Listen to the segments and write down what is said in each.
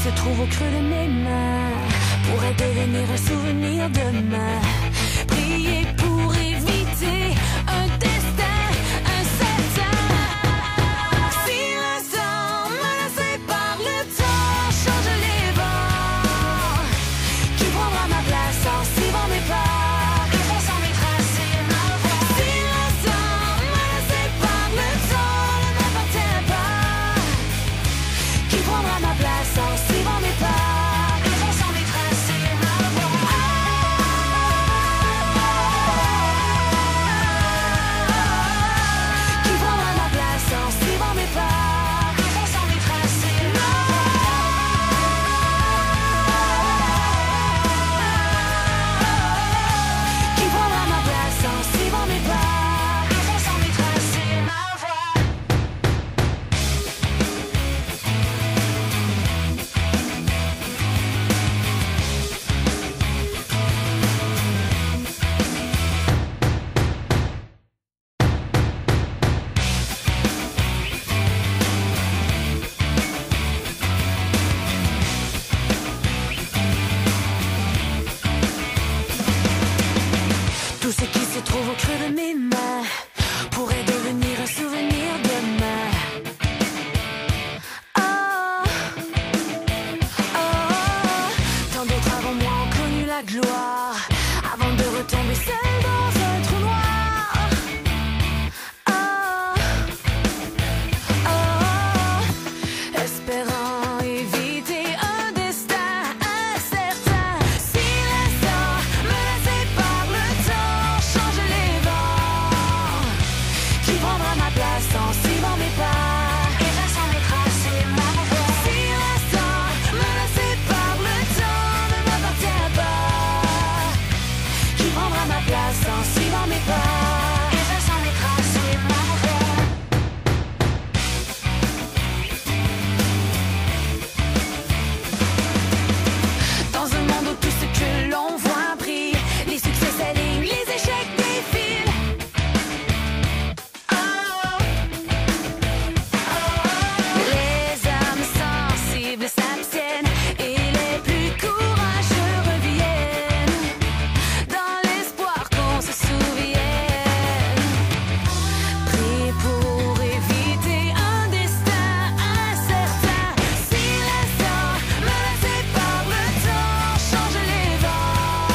se trouve au creux de mes mains pourrait devenir un souvenir demain. Priez pour éviter un destin incertain. Si l'instant menacé par le temps change les vents, qui prendra ma place en suivant mes pas, effaçant mes traces et ma voix. Si l'instant menacé par le temps ne m'appartient pas, qui prendra ma place en suivant mes pas, effaçant mes traces et ma voix. Qui prendra ma place en suivant mes pas, effaçant mes traces et ma voix. Qui prendra ma place en suivant mes pas, effaçant mes traces et ma voix. Tout ce qui se trouve au creux de mes mains pourrait devenir un souvenir demain. Oh, oh, tant d'autres avant moi ont connu la gloire avant de retomber seul dans un trou noir. Oh, oh, espérant éviter un destin incertain. Si l'instant menacé par le temps change les vents, qui prendra ma place en suivant mes pas, effaçant mes traces et ma voix. Si l'instant menacé par le temps ne m'appartient pas, qui prendra ma place en suivant mes pas, effaçant mes traces et ma voix. Dans un monde où tout ce que l'on voit brille, les succès s'alignent, les échecs défilent. Oh, oh, les âmes sensibles s'abstiennent et les plus courageux reviennent, dans l'espoir qu'on se souvienne. Priez pour éviter un destin incertain. Si l'instant menacé par le temps change les vents,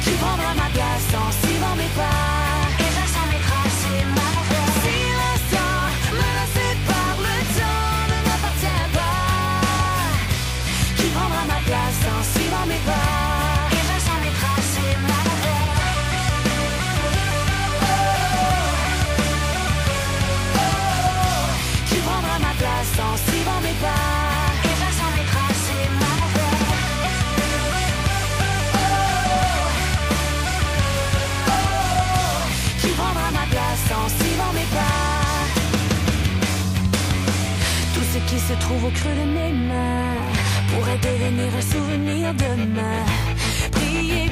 qui prendra ma place en suivant mes pas, effaçant mes traces et ma voix. Si l'instant menacé par le temps ne m'appartient pas, qui prendra ma place en suivant mes pas, effaçant mes traces et ma voix. Qui prendra ma place en suivant mes pas, effaçant mes traces et ma voix. Qui prendra ma place en suivant mes pas. Tout ce qui se trouve au creux de mes mains pourrait devenir un souvenir demain. Priez